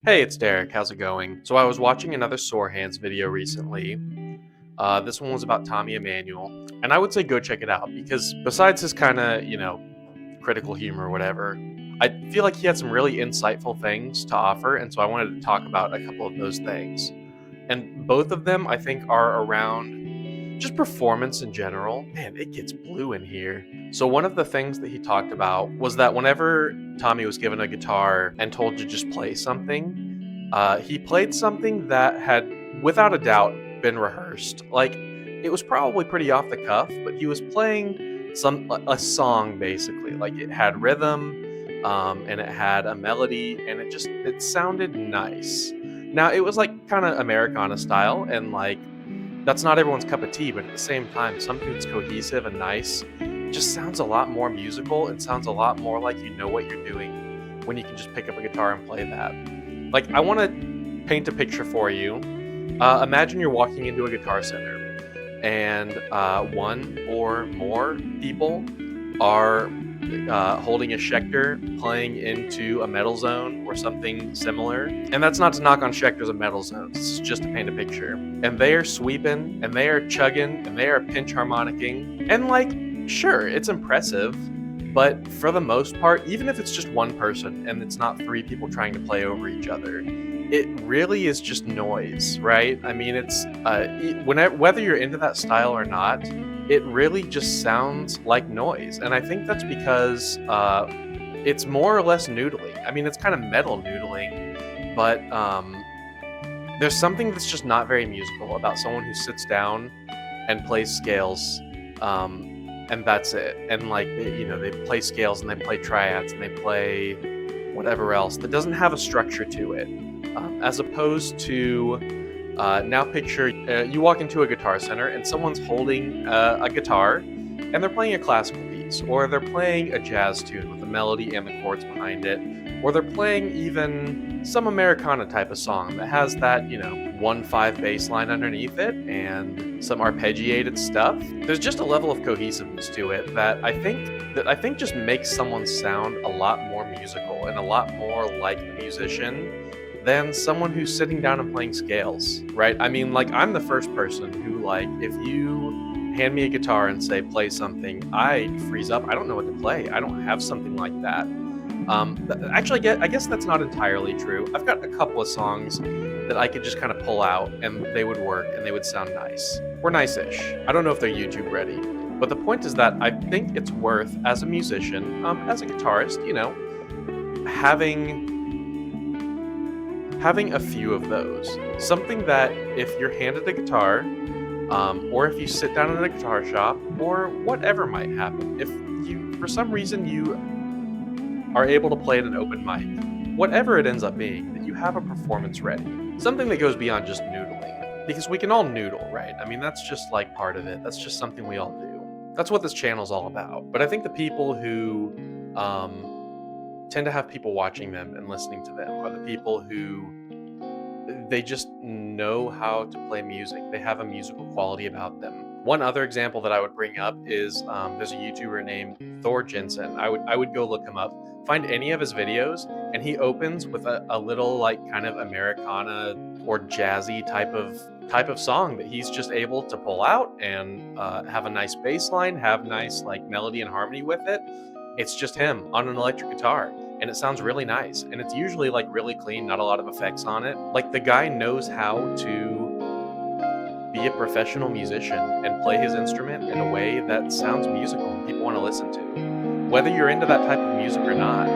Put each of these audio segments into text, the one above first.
Hey, it's Derek. How's it going? So I was watching another Sore Hands video recently. This one was about Tommy Emmanuel, and I would say go check it out because besides his kind of, critical humor or whatever, I feel like he had some really insightful things to offer, and so I wanted to talk about a couple of those things. And both of them, I think, are around just performance in general. Man, it gets blue in here. So one of the things that he talked about was that whenever Tommy was given a guitar and told to just play something, he played something that had, without a doubt, been rehearsed. Like, it was probably pretty off the cuff, but he was playing a song basically. Like, it had rhythm, and it had a melody, and it sounded nice. Now, it was like kind of Americana style, and like that's not everyone's cup of tea, but at the same time, something that's cohesive and nice just sounds a lot more musical and sounds a lot more like you know what you're doing when you can just pick up a guitar and play that. Like, I want to paint a picture for you. Imagine you're walking into a guitar center, and one or more people are holding a Schecter, playing into a metal zone or something similar. And that's not to knock on Schecters and metal zones. This is just to paint a picture. And they are sweeping, and they are chugging, and they are pinch harmonicking. And like, sure, it's impressive, but for the most part, even if it's just one person and it's not three people trying to play over each other, it really is just noise, right? I mean, it's whether you're into that style or not, it really just sounds like noise. And I think that's because it's more or less noodling. I mean, it's kind of metal noodling, but there's something that's just not very musical about someone who sits down and plays scales, and that's it. And like, they play scales and they play triads and they play whatever else that doesn't have a structure to it. As opposed to, now picture you walk into a guitar center and someone's holding a guitar and they're playing a classical piece, or they're playing a jazz tune with the melody and the chords behind it, or they're playing even some Americana type of song that has that, 1/5 bass line underneath it and some arpeggiated stuff. There's just a level of cohesiveness to it that I think just makes someone sound a lot more musical and a lot more like a musician than someone who's sitting down and playing scales, right? I mean, like, I'm the first person who, like, if you hand me a guitar and say play something, I freeze up. I don't know what to play. I don't have something like that. Actually, I guess that's not entirely true. I've got a couple of songs that I could just kind of pull out and they would work and they would sound nice. Or nice-ish. I don't know if they're YouTube ready. But the point is that I think it's worth, as a musician, as a guitarist, having a few of those. Something that if you're handed a guitar, or if you sit down in a guitar shop, or whatever might happen, if you, for some reason, you are able to play at an open mic, whatever it ends up being, that you have a performance ready. Something that goes beyond just noodling. Because we can all noodle, right? I mean, that's just like part of it. That's just something we all do. That's what this channel's all about. But I think the people who tend to have people watching them and listening to them are the people who they just know how to play music. They have a musical quality about them. One other example that I would bring up is there's a YouTuber named Thor Jensen. I would go look him up, find any of his videos, and he opens with a little like kind of Americana or jazzy type of song that he's just able to pull out and have a nice bass line, have nice like melody and harmony with it. It's just him on an electric guitar, and it sounds really nice, and it's usually like really clean, not a lot of effects on it. Like, the guy knows how to be a professional musician and play his instrument in a way that sounds musical and people want to listen to, whether you're into that type of music or not.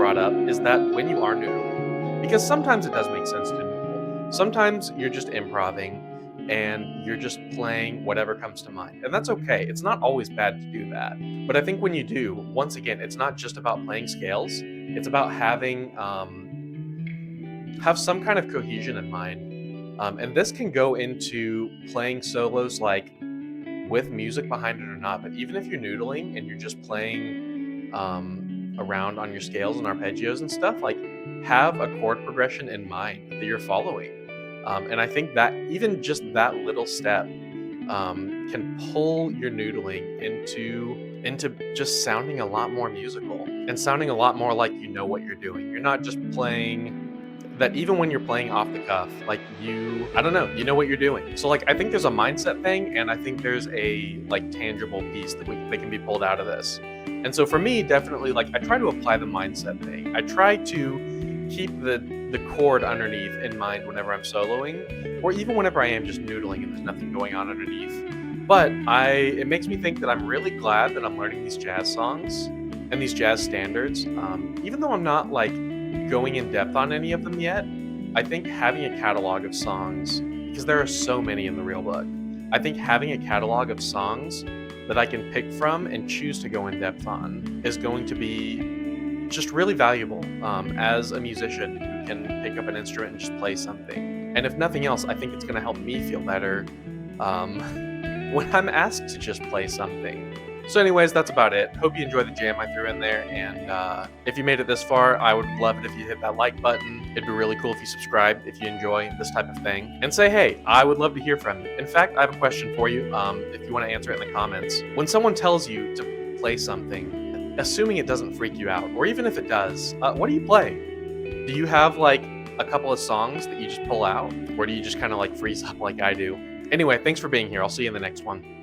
brought up is that when you are noodling, because sometimes it does make sense to noodle. Sometimes you're just improving and you're just playing whatever comes to mind. And that's okay. It's not always bad to do that. But I think when you do, once again, it's not just about playing scales. It's about having have some kind of cohesion in mind. And this can go into playing solos like with music behind it or not. But even if you're noodling and you're just playing around on your scales and arpeggios and stuff, like have a chord progression in mind that you're following. And I think that even just that little step can pull your noodling into just sounding a lot more musical and sounding a lot more like you know what you're doing. You're not just playing that. Even when you're playing off the cuff, like I don't know, you know what you're doing. So like I think there's a mindset thing, and I think there's a like tangible piece that can be pulled out of this. And so for me, definitely, like I try to apply the mindset thing. I try to keep the chord underneath in mind whenever I'm soloing, or even whenever I am just noodling and there's nothing going on underneath. But it makes me think that I'm really glad that I'm learning these jazz songs and these jazz standards. Even though I'm not like going in depth on any of them yet, I think having a catalog of songs, because there are so many in the real book, I think having a catalog of songs that I can pick from and choose to go in depth on is going to be just really valuable as a musician who can pick up an instrument and just play something. And if nothing else, I think it's going to help me feel better when I'm asked to just play something. So anyways, that's about it. Hope you enjoyed the jam I threw in there, and if you made it this far, I would love it if you hit that like button. It'd be really cool if you subscribed if you enjoy this type of thing, and say, hey, I would love to hear from you. In fact, I have a question for you, if you want to answer it in the comments. When someone tells you to play something, assuming it doesn't freak you out, or even if it does, what do you play? Do you have like a couple of songs that you just pull out, or do you just kind of like freeze up like I do? Anyway, thanks for being here. I'll see you in the next one.